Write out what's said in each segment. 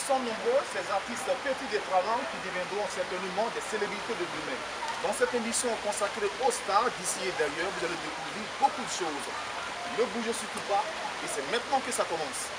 sont nombreux ces artistes petits et travaillants qui deviendront certainement des célébrités de demain. Dans cette émission consacrée aux stars d'ici et d'ailleurs, vous allez découvrir beaucoup de choses. Ne bougez surtout pas et c'est maintenant que ça commence.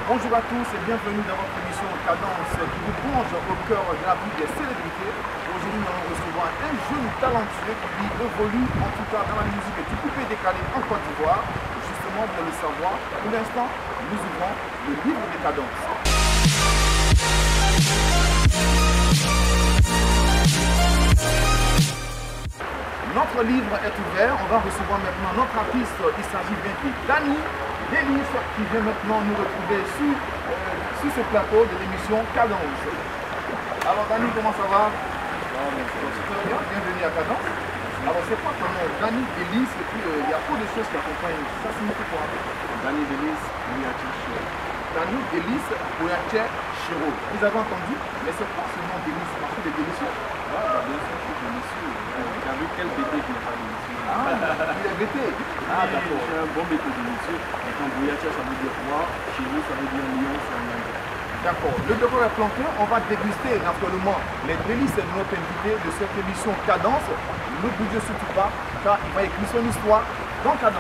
Bonjour à tous et bienvenue dans votre émission Cadence qui vous plonge au cœur de la vie des célébrités. Aujourd'hui, nous allons recevoir un jeune talentueux qui évolue en tout cas dans la musique du coupé décalé en Côte d'Ivoire. Justement, vous allez le savoir. Pour l'instant, nous ouvrons le livre des cadences. Notre livre est ouvert. On va recevoir maintenant notre artiste. Il s'agit bien de Dany Delis qui vient maintenant nous retrouver sur ce plateau de l'émission Cadence. Alors Dany, comment ça va? Bienvenue à Cadence. Alors c'est quoi ton nom? Dany Delis, et puis il y a trop de choses qui accompagnent. Ça signifie quoi? Dany Delis, Bouyatche Chiro. Dany Delis, Bouyatche Chiro. Vous avez entendu? Mais c'est quoi ce nom Delis? Parce que des délicieux. Ah, bien sûr, c'est délicieux. Tu as vu quel bébé qui n'est pas délicieux? Ah, il est bêté. Ah, d'accord. C'est un bon bébé délicieux. Et quand Bouyatche, ça veut dire quoi? Chiro, ça veut dire lion, c'est un lion. D'accord. Le décor est planté. On va déguster naturellement les délices de notre invité de cette émission Cadence. Ne bougez surtout pas, car il va écrire son histoire dans Cadence.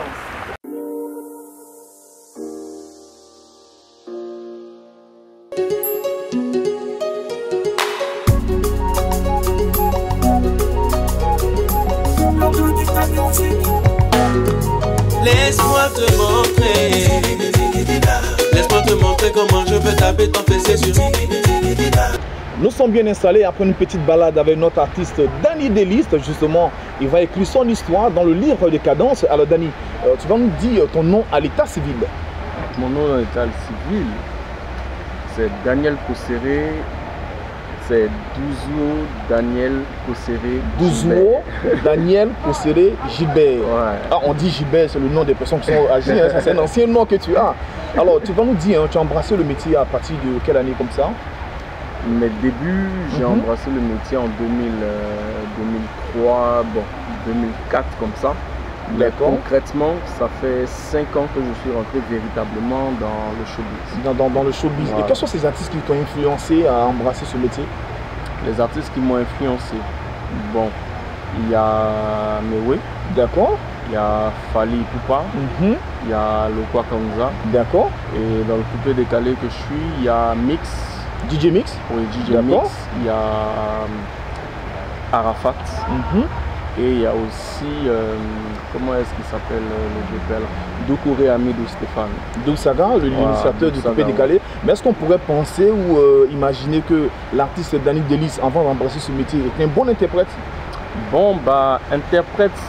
Laisse-moi te montrer. Laisse-moi te montrer comment je peux taper ton PC sur. Nous sommes bien installés après une petite balade avec notre artiste Dany Delis. Justement, il va écrire son histoire dans le livre des cadences. Alors Dany, tu vas nous dire ton nom à l'état civil. Mon nom à l'état civil, c'est Daniel Kosséré. C'est Douzou Daniel Kosséré. Douzou Daniel Kosséré Gilbert. Ouais. Ah, on dit Gilbert, c'est le nom des personnes qui sont âgées. Hein, c'est un ancien nom que tu as. Alors, tu vas nous dire, hein, tu as embrassé le métier à partir de quelle année comme ça? Mes débuts, j'ai embrassé le métier en 2003, bon, 2004 comme ça. Mais concrètement, ça fait 5 ans que je suis rentré véritablement dans le showbiz. Dans le showbiz. Voilà. Et quels sont ces artistes qui t'ont influencé à embrasser ce métier? Les artistes qui m'ont influencé, bon, il y a Mewe. D'accord. Il y a Fally Ipupa. Il y a Lokwa Kanza. D'accord. Et dans le coupé décalé que je suis, il y a Mix. DJ Mix. Oui, DJ Mix. Il y a Arafat. Et il y a aussi, comment est-ce qu'il s'appelle le GPL? Doucouré Amidou Stéphane. Doug Saga, l'initiateur du coupé décalé. Mais est-ce qu'on pourrait penser ou imaginer que l'artiste Dany Delis, avant d'embrasser ce métier, était un bon interprète? Bon, bah, interprète,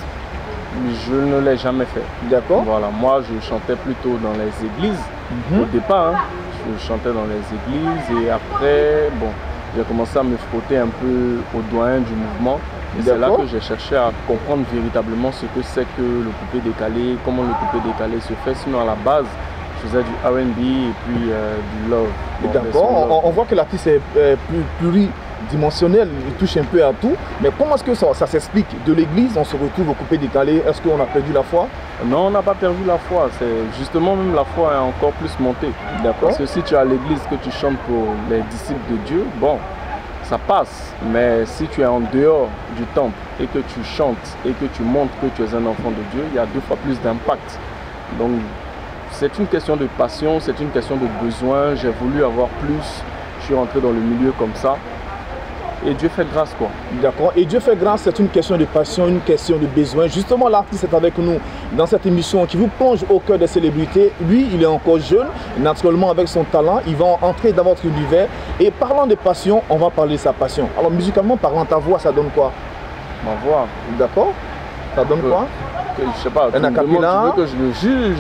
je ne l'ai jamais fait. D'accord. Voilà, moi je chantais plutôt dans les églises. Au départ, hein, je chantais dans les églises et après, bon, j'ai commencé à me frotter un peu au doyen du mouvement. Et c'est là que j'ai cherché à comprendre véritablement ce que c'est que le coupé décalé, comment le coupé décalé se fait. Sinon à la base, je faisais du R&B et puis du love. Bon, d'accord, on voit que l'artiste est pluridimensionnel, il touche un peu à tout. Mais comment est-ce que ça s'explique? De l'église, on se retrouve au coupé décalé. Est-ce qu'on a perdu la foi? Non, on n'a pas perdu la foi. C'est justement même la foi est encore plus montée. D'accord. Parce que si tu es à l'église, que tu chantes pour les disciples de Dieu, bon, ça passe. Mais si tu es en dehors du temple et que tu chantes et que tu montres que tu es un enfant de Dieu, il y a 2 fois plus d'impact. Donc c'est une question de passion, c'est une question de besoin. J'ai voulu avoir plus. Je suis rentré dans le milieu comme ça. Et Dieu fait grâce, quoi. D'accord. Et Dieu fait grâce, c'est une question de passion, une question de besoin. Justement, l'artiste est avec nous dans cette émission qui vous plonge au cœur des célébrités. Lui, il est encore jeune. Naturellement, avec son talent, il va entrer dans votre univers. Et parlant de passion, on va parler de sa passion. Alors, musicalement parlant, ta voix, ça donne quoi? Ma voix. D'accord. Ça donne quoi? Je sais pas. Un acapella. Tu veux que je le juge?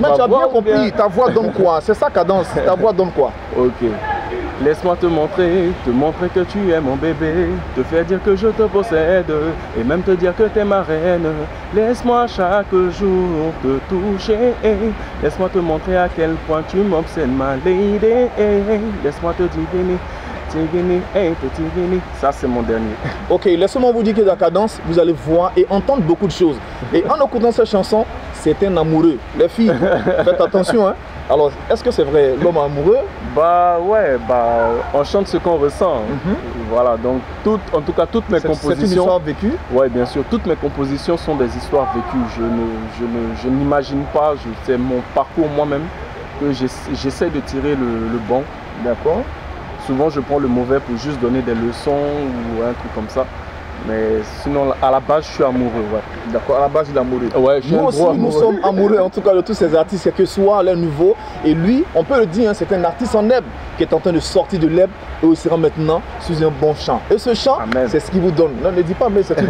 Mais tu as bien compris. Ta voix donne quoi? C'est ça, Cadence. Ta voix donne quoi? Ok. Laisse-moi te montrer que tu es mon bébé, te faire dire que je te possède, et même te dire que t'es ma reine. Laisse-moi chaque jour te toucher, laisse-moi te montrer à quel point tu m'obsèdes, ma lady. Laisse-moi te diviner petit guinée, hey, petit guinée. Ça, c'est mon dernier. Ok, laissez-moi vous dire que dans la cadence, vous allez voir et entendre beaucoup de choses. Et en écoutant cette chanson, c'est un amoureux. Les filles, faites attention. Hein. Alors, est-ce que c'est vrai, l'homme amoureux? Bah ouais, bah on chante ce qu'on ressent. Voilà, donc en tout cas toutes mes compositions. C'est une histoire vécue? Ouais, bien sûr, toutes mes compositions sont des histoires vécues. Je n'imagine pas, c'est mon parcours moi-même que j'essaie de tirer le bon. D'accord. Souvent je prends le mauvais pour juste donner des leçons ou un truc comme ça. Mais sinon, à la base, je suis amoureux. Ouais. D'accord, à la base, il est amoureux. Ouais, nous aussi, nous sommes amoureux, en tout cas, de tous ces artistes, quel que soit leur niveau. Et lui, on peut le dire, hein, c'est un artiste en herbe qui est en train de sortir de l'herbe et il sera maintenant sous un bon chant. Et ce chant, c'est ce qu'il vous donne. Non, ne dis pas, mais c'est une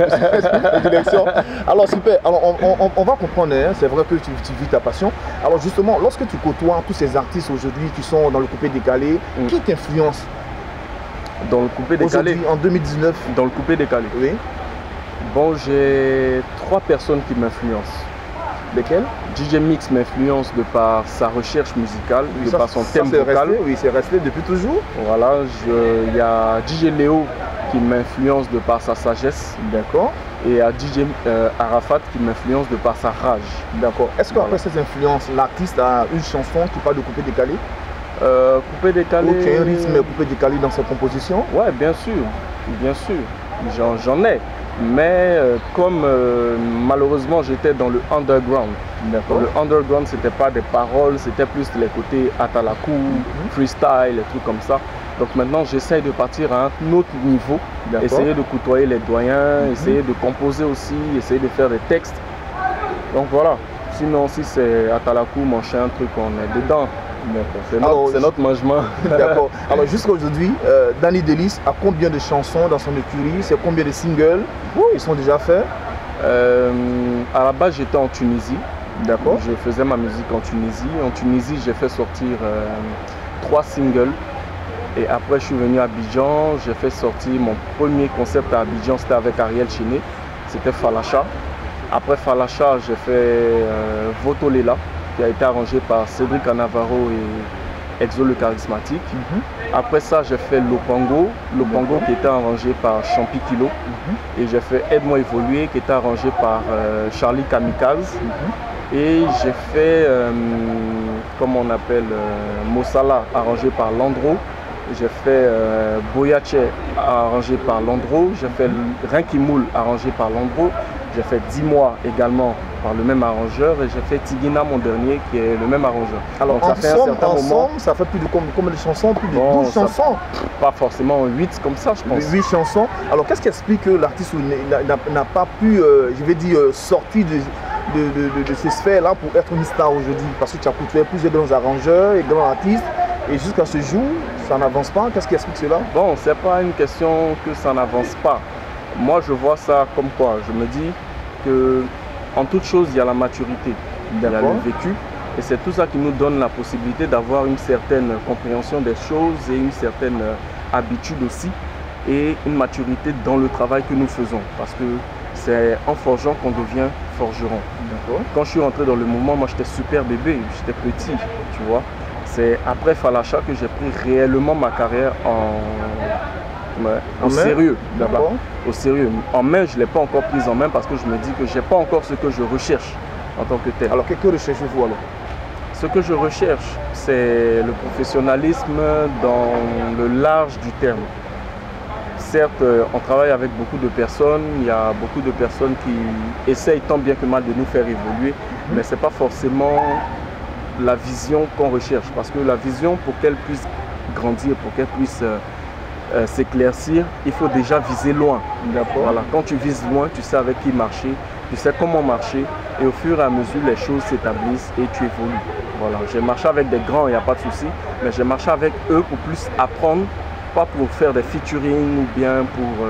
direction. Alors, super. Alors, on va comprendre, hein, c'est vrai que tu vis ta passion. Alors, justement, lorsque tu côtoies tous ces artistes aujourd'hui qui sont dans le coupé décalé, qui t'influence? Dans le coupé décalé. En 2019. Dans le coupé décalé. Oui. Bon, j'ai 3 personnes qui m'influencent. Lesquelles? DJ Mix m'influence de par sa recherche musicale, de par son thème vocal. Resté, oui, c'est resté depuis toujours. Voilà, il y a DJ Léo qui m'influence de par sa sagesse. D'accord. Et il y a DJ Arafat qui m'influence de par sa rage. D'accord. Est-ce qu'après cette influence, l'artiste a une chanson qui parle de coupé décalé? Coupé décalé. Ou qu'il y a un rythme coupé décalé dans sa composition? Ouais, bien sûr, j'en ai. Mais comme malheureusement j'étais dans le underground. Dans le underground, c'était pas des paroles, c'était plus les côtés atalakou, freestyle, des trucs comme ça. Donc maintenant j'essaye de partir à un autre niveau, essayer de côtoyer les doyens, essayer de composer aussi, essayer de faire des textes. Donc voilà. Sinon si c'est atalakou, mon chien, un truc, on est dedans. C'est notre mangement. D'accord. Alors jusqu'à aujourd'hui, Danny Delis a combien de chansons dans son écurie? C'est combien de singles ils sont déjà faits? À la base, j'étais en Tunisie. D'accord. Je faisais ma musique en Tunisie. En Tunisie, j'ai fait sortir 3 singles. Et après, je suis venu à Abidjan. J'ai fait sortir mon premier concept à Abidjan, c'était avec Ariel Chiné. C'était Falacha. Après Falacha, j'ai fait Votolela, qui a été arrangé par Cédric Navarro et Exo le Charismatique. Après ça, j'ai fait Lopango qui était arrangé par Champi Kilo. Et j'ai fait Aide-moi évoluer qui était arrangé par Charlie Kamikaze. Et j'ai fait, comment on appelle, Mossala arrangé par Landro. J'ai fait Boyache arrangé par Landro. J'ai fait Rinkimoul arrangé par Landro. J'ai fait 10 mois également par le même arrangeur et j'ai fait Tigina mon dernier qui est le même arrangeur. Alors donc, ça fait plus de combien de chansons? Plus de 12 chansons? Pas forcément 8 comme ça je pense. 8 chansons. Alors qu'est-ce qui explique que l'artiste n'a pas pu, je vais dire, sortir de ces sphères-là pour être une star aujourd'hui? Parce que tu as côtoyé plusieurs grands arrangeurs et grands artistes et jusqu'à ce jour, ça n'avance pas. Qu'est-ce qui explique cela? Bon, c'est pas une question que ça n'avance pas. Moi, je vois ça comme quoi? Je me dis que en toute chose, il y a la maturité, il y a le vécu. Et c'est tout ça qui nous donne la possibilité d'avoir une certaine compréhension des choses et une certaine habitude aussi. Et une maturité dans le travail que nous faisons. Parce que c'est en forgeant qu'on devient forgeron. Quand je suis rentré dans le mouvement, moi j'étais super bébé, j'étais petit, tu vois. C'est après Falacha que j'ai pris réellement ma carrière au sérieux. Au sérieux. En main, je ne l'ai pas encore prise en main parce que je me dis que je n'ai pas encore ce que je recherche en tant que tel. Alors, que recherchez-vous alors? Ce que je recherche, c'est le professionnalisme dans le large du terme. Certes, on travaille avec beaucoup de personnes, il y a beaucoup de personnes qui essayent tant bien que mal de nous faire évoluer, mais ce n'est pas forcément la vision qu'on recherche. Parce que la vision, pour qu'elle puisse grandir, pour qu'elle puisse s'éclaircir, il faut déjà viser loin. Voilà. Quand tu vises loin, tu sais avec qui marcher, tu sais comment marcher et au fur et à mesure les choses s'établissent et tu évolues. Voilà. J'ai marché avec des grands, il n'y a pas de souci, mais j'ai marché avec eux pour plus apprendre, pas pour faire des featuring ou bien pour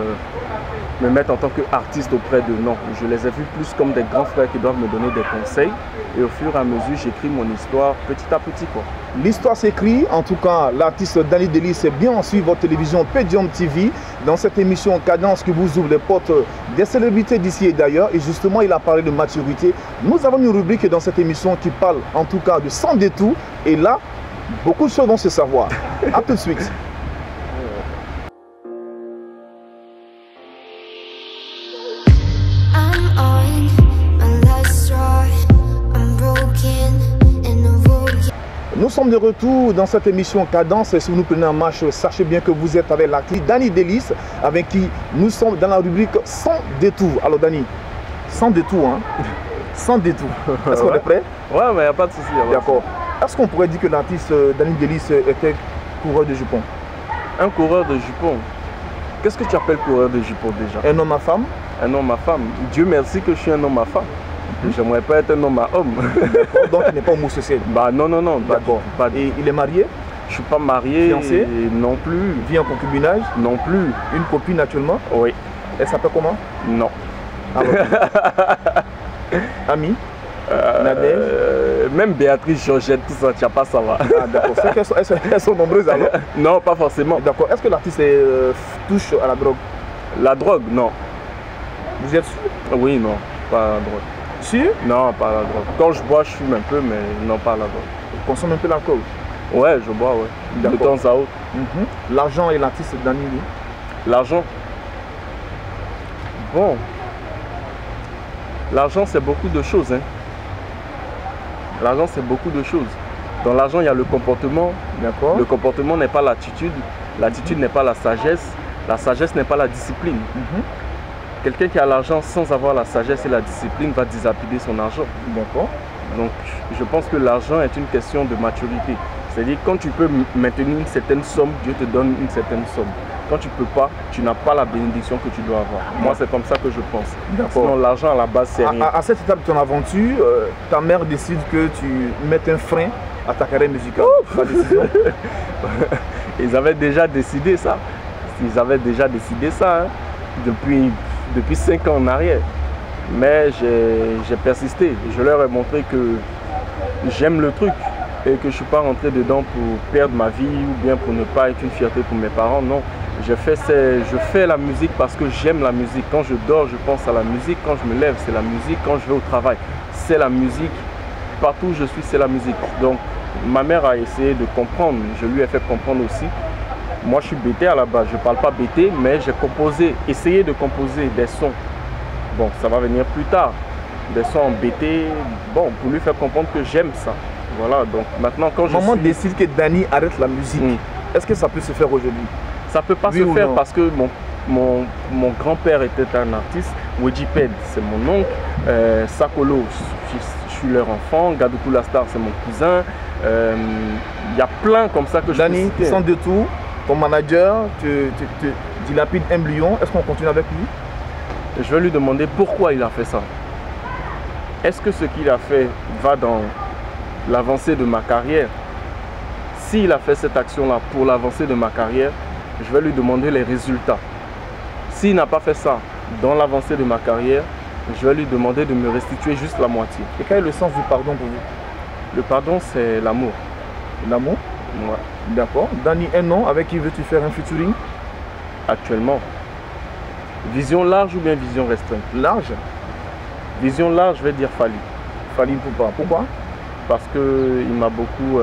me mettre en tant qu'artiste auprès d'eux. Non, je les ai vus plus comme des grands frères qui doivent me donner des conseils et au fur et à mesure j'écris mon histoire petit à petit quoi. L'histoire s'écrit, en tout cas l'artiste Danny Delis est bien suivi votre télévision Podium TV dans cette émission Cadence qui vous ouvre les portes des célébrités d'ici et d'ailleurs et justement il a parlé de maturité. Nous avons une rubrique dans cette émission qui parle en tout cas de sans détour et là beaucoup de choses vont se savoir. A tout de suite. Nous sommes de retour dans cette émission Cadence. Si vous nous prenez en marche, sachez bien que vous êtes avec l'artiste Danny Delis, avec qui nous sommes dans la rubrique Sans détour. Alors Danny, sans détour, hein? Sans détour. Est-ce qu'on est prêt? Ouais, mais il n'y a pas de souci. D'accord. Est-ce qu'on pourrait dire que l'artiste Danny Delis était coureur de jupons? Un coureur de jupons? Qu'est-ce que tu appelles coureur de jupons déjà? Un homme à femme? Un homme à femme. Dieu merci que je suis un homme à femme. J'aimerais pas être un homme à homme. Donc il n'est pas homosexuel? Bah non, non, non. D'accord. Et il est marié? Je suis pas marié. Fiancé? Non plus. Vit en concubinage? Non plus. Une copine actuellement? Oui. Elle s'appelle comment? Non. Ami? Nadège? Même Béatrice, Georgette, tout ça, tu n'as pas ça va. Ah d'accord. Elles sont nombreuses alors? Non, pas forcément. D'accord. Est-ce que l'artiste touche à la drogue? La drogue, non. Vous êtes sûr? Oui, non, pas à la drogue. Sûr? Non, pas à la drogue. Quand je bois, je fume un peu, mais non, pas à la drogue. Vous consommez un peu d'alcool? Ouais, je bois, ouais. De temps à autre. L'argent et l'artiste Danny? L'argent? Bon. L'argent, c'est beaucoup de choses, hein. L'argent, c'est beaucoup de choses. Dans l'argent, il y a le comportement. D'accord. Le comportement n'est pas l'attitude. L'attitude n'est pas la sagesse. La sagesse n'est pas la discipline. Quelqu'un qui a l'argent sans avoir la sagesse et la discipline va dilapider son argent. D'accord. Donc, je pense que l'argent est une question de maturité. C'est-à-dire, quand tu peux maintenir une certaine somme, Dieu te donne une certaine somme. Quand tu ne peux pas, tu n'as pas la bénédiction que tu dois avoir. Moi, c'est comme ça que je pense. Sinon, l'argent, à la base, c'est rien. À cette étape de ton aventure, ta mère décide que tu mettes un frein à ta carrière musicale. Ta décision. Ils avaient déjà décidé ça. Ils avaient déjà décidé ça, hein, depuis 5 ans en arrière. Mais j'ai persisté. Je leur ai montré que j'aime le truc et que je ne suis pas rentré dedans pour perdre ma vie ou bien pour ne pas être une fierté pour mes parents. Non, je fais la musique parce que j'aime la musique. Quand je dors, je pense à la musique. Quand je me lève, c'est la musique. Quand je vais au travail, c'est la musique. Partout où je suis, c'est la musique. Donc, ma mère a essayé de comprendre. Je lui ai fait comprendre aussi. Moi, je suis BT à la base. Je ne parle pas BT, mais j'ai essayé de composer des sons. Bon, ça va venir plus tard. Des sons en BT, bon, pour lui faire comprendre que j'aime ça. Voilà, donc maintenant quand Maman décide que Danny arrête la musique. Est-ce que ça peut se faire aujourd'hui? Ça peut pas se faire parce que mon grand-père était un artiste. Wedjiped, c'est mon oncle. Sakolo, je suis leur enfant. Gadoukou la Star, c'est mon cousin. Il y a plein comme ça que Danny, je peux citer. sans détour, ton manager te dilapide 1 million. Est-ce qu'on continue avec lui? Je vais lui demander pourquoi il a fait ça. Est-ce que ce qu'il a fait va dans l'avancée de ma carrière? S'il a fait cette action-là pour l'avancée de ma carrière, je vais lui demander les résultats. S'il n'a pas fait ça dans l'avancée de ma carrière, je vais lui demander de me restituer juste la moitié. Et quel est le sens du pardon pour vous? Le pardon, c'est l'amour. L'amour? Ouais. D'accord. Danny, un nom, avec qui veux-tu faire un featuring? Actuellement. Vision large ou bien vision restreinte? Large. Vision large, je vais dire Fally. Fally Ipupa. Pourquoi? Parce qu'il m'a beaucoup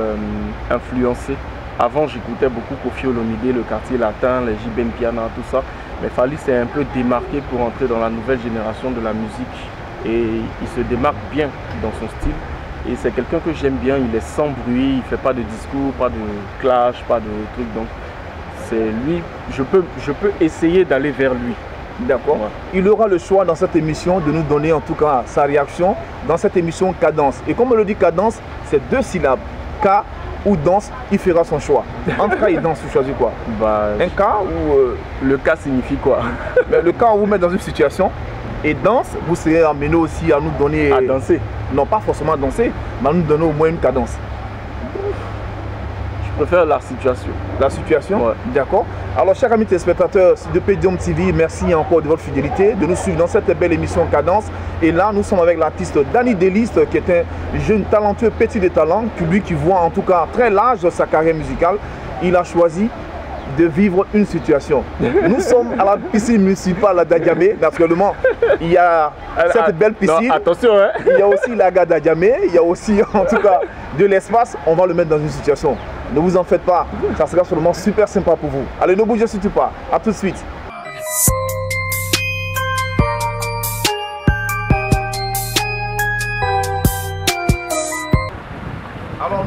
influencé. Avant, j'écoutais beaucoup Koffi Olomide, le quartier latin, les JB Mpiana, tout ça. Mais Fally s'est un peu démarqué pour entrer dans la nouvelle génération de la musique. Et il se démarque bien dans son style. Et c'est quelqu'un que j'aime bien. Il est sans bruit, il ne fait pas de discours, pas de clash, pas de trucs. Donc, c'est lui. Je peux essayer d'aller vers lui. D'accord. Ouais. Il aura le choix dans cette émission de nous donner en tout cas sa réaction dans cette émission Cadence. Et comme on le dit Cadence, c'est 2 syllabes. K ou danse, il fera son choix. En tout cas, il danse, vous choisissez quoi? Un K ou... Le K signifie quoi? Le K, on vous met dans une situation. Et danse, vous serez amené aussi à nous donner... À danser? Non, pas forcément à danser, mais à nous donner au moins une cadence. Je préfère la situation. La situation? Ouais. D'accord. Alors, chers amis téléspectateurs de Podium TV, merci encore de votre fidélité, de nous suivre dans cette belle émission Cadence. Et là, nous sommes avec l'artiste Danny Delis, qui est un jeune talentueux, petit de talent, public qui voit en tout cas très large sa carrière musicale. Il a choisi de vivre une situation. Nous sommes à la piscine municipale d'Adjamé. Naturellement, il y a cette belle piscine. Non, attention, hein. Il y a aussi la gare d'Adjamé. Il y a aussi en tout cas de l'espace. On va le mettre dans une situation. Ne vous en faites pas. Ça sera seulement super sympa pour vous. Allez, ne bougez surtout pas. A tout de suite.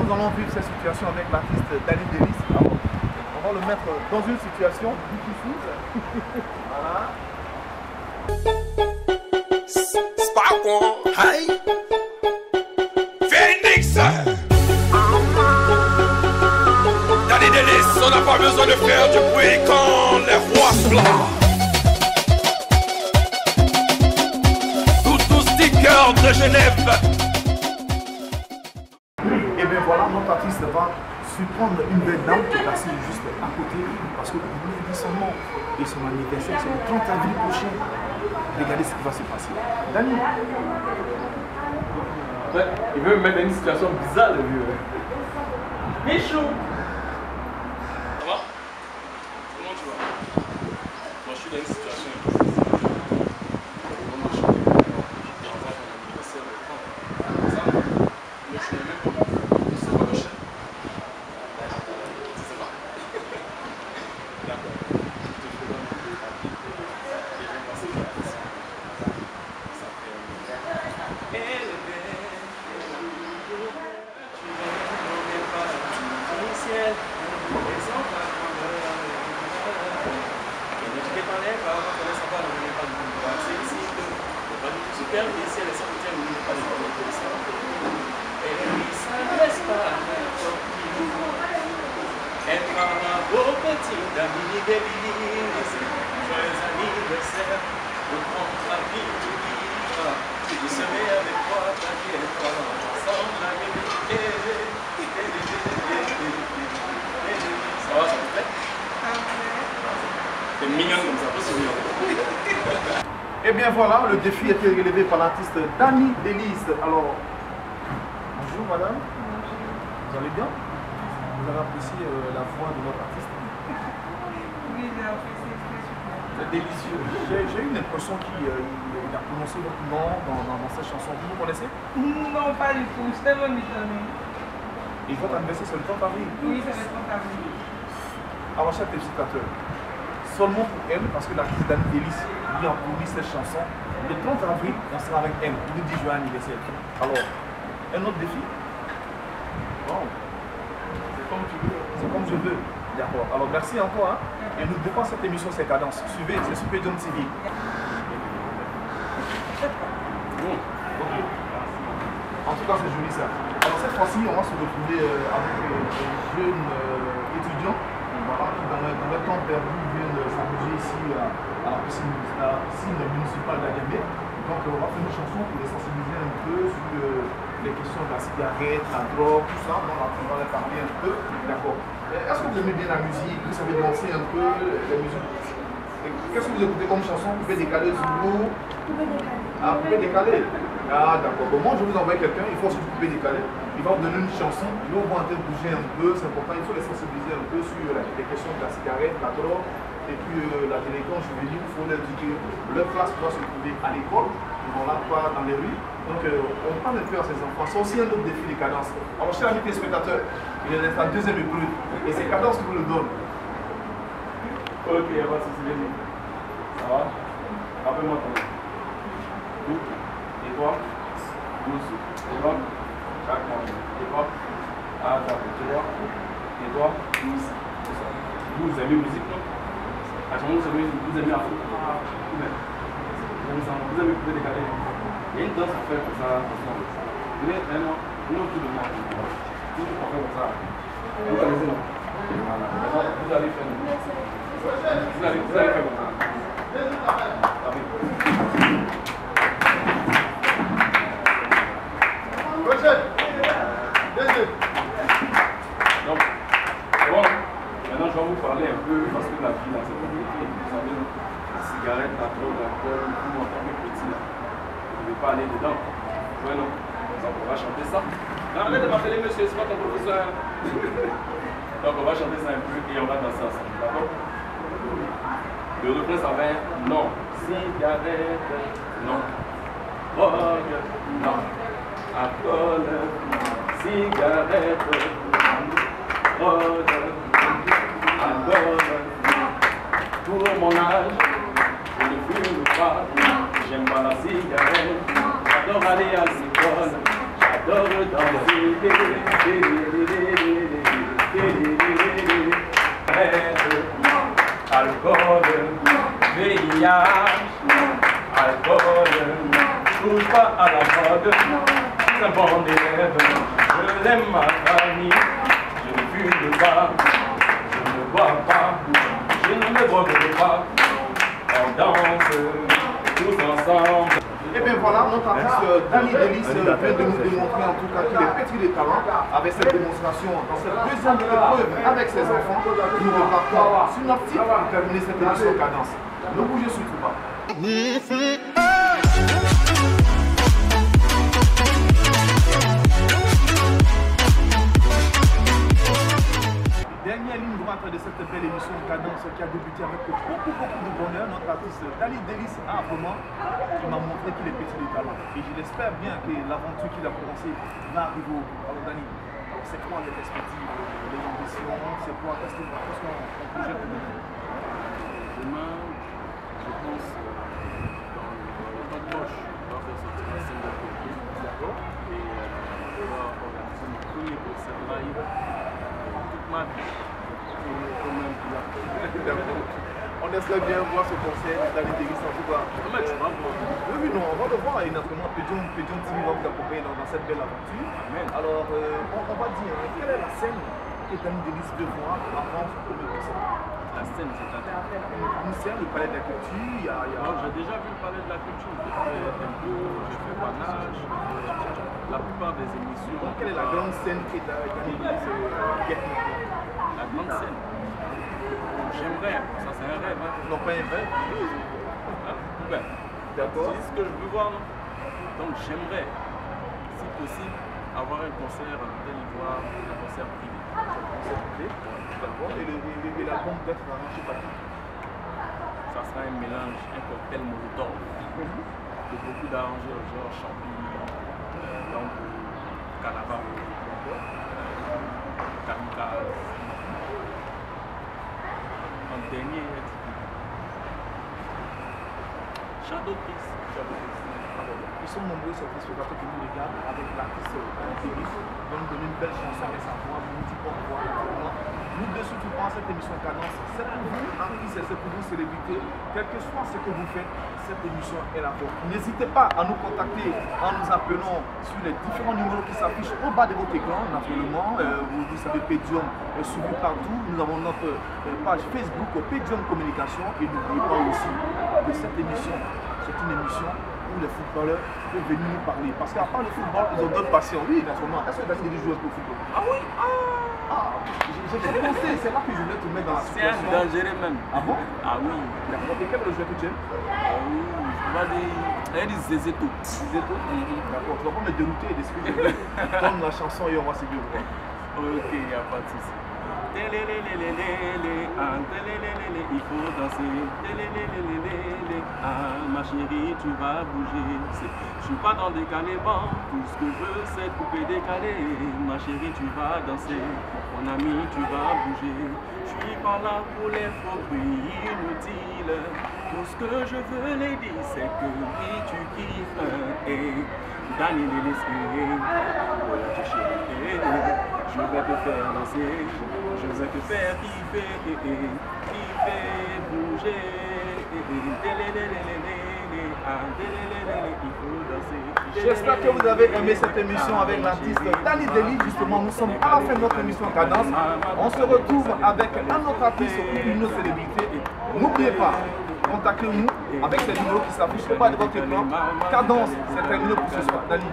nous allons vivre cette situation avec l'artiste Danny Delis. Alors, on va le mettre dans une situation difficile. Voilà. Spark one, hey, Phoenix. Danny Delis, on n'a pas besoin de faire du bruit quand les rois se blancs. Tout sticker de Genève. Et bien voilà, notre artiste va surprendre une belle dame qui est assise juste à côté parce que nous dit son nom et son anniversaire, c'est le 30 avril prochain. Regardez ce qui va se passer. Danny. Ouais, il veut me mettre dans une situation bizarre, le vieux. Michou. Ça va? Comment tu vas? Moi, je suis dans une situation difficile. C'est mignon comme ça, c'est mignon. Et bien voilà, le défi a été relevé par l'artiste Danny Delis. Alors, bonjour madame. Vous allez bien? Vous avez apprécié la voix de notre artiste? Oui, j'ai apprécié, c'est délicieux. J'ai eu l'impression qu'il a prononcé votre nom dans cette chanson. Vous me connaissez? Non, pas du tout. Je suis tellement étonnée. Et votre anniversaire, c'est le 30 avril? Oui, c'est le 30 avril. Alors, chers téléspectateurs, seulement pour elle, parce que l'artiste Danny Delis lui a produit cette chanson, le 30 avril, on sera avec elle pour lui dire joyeux anniversaire. Alors, un autre défi? Bon, c'est comme tu veux. C'est comme je veux. D'accord. Alors, merci encore. Hein? Et n'oubliez pas cette émission, c'est Cadence. Suivez, c'est Super John TV. En tout cas, c'est joli ça. Alors, cette fois-ci, on va se retrouver avec des jeunes étudiants. Voilà, qui dans le temps perdu viennent s'amuser ici à la piscine municipale d'Agamé. Donc on va faire une chanson pour les sensibiliser un peu sur les questions de la cigarette, la drogue, tout ça. Donc on va leur parler un peu. D'accord. Est-ce que vous aimez bien la musique? Vous savez danser un peu la musique? Qu'est-ce que vous écoutez comme chanson? Vous pouvez décaler sur vous? Ah, vous pouvez décaler? Ah d'accord. Bon, moi je vous envoie quelqu'un, il faut aussi que vous pouvez décaler. Il va vous donner une chanson, ils vont en train de bouger un peu, c'est important, il faut les sensibiliser un peu sur les questions de la cigarette, la drogue, et puis la délinquance juvénile. Il faut leur dire que leur classe doit se trouver à l'école, ils vont là pas dans les rues. Donc on prend un peu à ces enfants, c'est aussi un autre défi de Cadence. Alors chers amis téléspectateurs, il est la deuxième épreuve, et c'est Cadence qui vous le donne. Ok, il n'y a pas de souci, ça va? Rappelle-moi ton nom. Et toi? Moussou. Et toi? Et toi? Ah, d'accord. Et toi? Moussou. Vous aimez la musique, non? Vous aimez la foot? Vous aimez couper des cadets? Il y a une danse à faire comme ça. Vous venez vraiment, non tout le monde. Tout le monde fait comme ça. Vous connaissez, non? Vous allez faire. Vous allez faire comme ça. Donc, bon, maintenant je vais vous parler un peu parce que la vie là c'est compliqué. Vous savez, la cigarette, la drogue, l'alcool, vous en tant que petit là. Vous ne pouvez pas aller dedans. Ouais, non. Donc on va chanter ça. Non, arrête de m'appeler monsieur, c'est pas ton professeur. Donc on va chanter ça un peu et on va danser ensemble, d'accord? Le refrain ça va être non. Cigarette, non. Drogue, non. Alcool, cigarette, drogue, alcool. Pour mon âge, je ne fume pas, j'aime pas la cigarette, j'adore aller à l'école, J'adore danser. Alcool, VIH, alcool, touche pas à la drogue, c'est bon des rêves. Je l'aime ma famille, je ne fume pas, je ne bois pas, je ne me drogue pas. On danse tous ensemble. Et bien voilà, notre artiste Danny Delis vient de nous démontrer en tout cas qu'il est pétri de talent avec cette démonstration dans cette deuxième épreuve avec ses enfants. Nous repartons sur notre titre pour terminer cette émission Cadence. Ne bougez surtout pas. Dernière ligne droite de cette belle émission Cadence qui a débuté avec beaucoup de bonheur. Notre artiste Danny Delis a vraiment qui m'a montré qu'il est petit de talent. Et je l'espère bien que l'aventure qu'il a commencé va arriver au bout. Alors Danny, c'est quoi les perspectives, les ambitions, c'est quoi, qu'est-ce qu'on projette demain? Demain, je pense dans le temps proche, on va faire sortir la scène de Tokyo. D'accord. Et on va organiser mon premier concert live toute ma vie. On espère bien voir ce concert Danny Delis en tout cas. Mais tu vas voir. Oui, non, on va le voir et naturellement Pédion TV va vous accompagner dans cette belle aventure. Amen. Alors, on va dire, quelle est la scène que Danny Delis veut voir avant son premier concert? La scène, c'est-à-dire Une scène, le palais de la culture, il y a... Non, j'ai déjà vu le palais de la culture. J'ai fait tempo, j'ai fait panache, la plupart des émissions. Donc, quelle est la grande scène que Danny Delis guette maintenant? La grande scène. J'aimerais, ça c'est un rêve. Hein. Non, pas un rêve. Ben, D'accord. c'est ce que je veux voir, non? Donc j'aimerais, si possible, avoir un concert en Côte d'Ivoire, un concert privé. D'accord. Et l'album peut être arrangé par qui? Ça sera un mélange, un cocktail molotov de beaucoup d'arrangeurs, genre Champigny, Lambo, Canavaro, Kamikaze. En dernier, Shadow Peace. Ils sont nombreux ces téléspectateurs qui nous regardent avec l'artiste Danny Delis. Ils vont nous donner une belle chanson avec sa voix, nous dit qu'on voit naturellement. Nous deux surtout pendant cette émission Cadence, c'est pour vous, artistes, c'est pour vous célébrités. Quel que soit ce que vous faites, cette émission est la vôtre. N'hésitez pas à nous contacter en nous appelant sur les différents numéros qui s'affichent au bas de votre écran, naturellement. Vous savez, Pédium est suivi partout. Nous avons notre page Facebook Pédium Communication. Et n'oubliez pas aussi que cette émission, c'est une émission où les footballeurs peuvent venir nous parler. Parce qu'à part le football, ils ont d'autres passions. Oui, naturellement. Est-ce que Danny Delis joue au football? Ah oui, j'ai pensé, c'est là que je voulais te mettre dans la situation. C'est un dangereux même. Ah bon? Ah oui. D'accord. Et quel est le joueur que tu aimes? Oui, je vais dire Zézéto. Zézéto? D'accord. Tu vas pas me dérouter de ce que je veux. Comme la chanson et on va seguir. Ok, il n'y a pas de souci. Il faut danser. Ah, ma chérie, tu vas bouger. Je suis pas dans des calébans. Tout ce que je veux, c'est couper décalé. Ma chérie, tu vas danser. Mon ami, tu vas bouger. Je suis pas là pour les faux bruits inutiles. Tout ce que je veux, lady, c'est que oui, tu kiffes. Et Danny Delis, je vais te faire danser, je vais te faire kiffer, bouger. J'espère que vous avez aimé cette émission avec l'artiste Danny Delis. Justement, nous sommes à la fin de notre émission Cadence. On se retrouve avec un autre artiste ou une autre célébrité. N'oubliez pas, contactez-nous avec ces numéros qui s'affichent au bas de votre écran. Cadence, c'est terminé pour ce soir. Danny.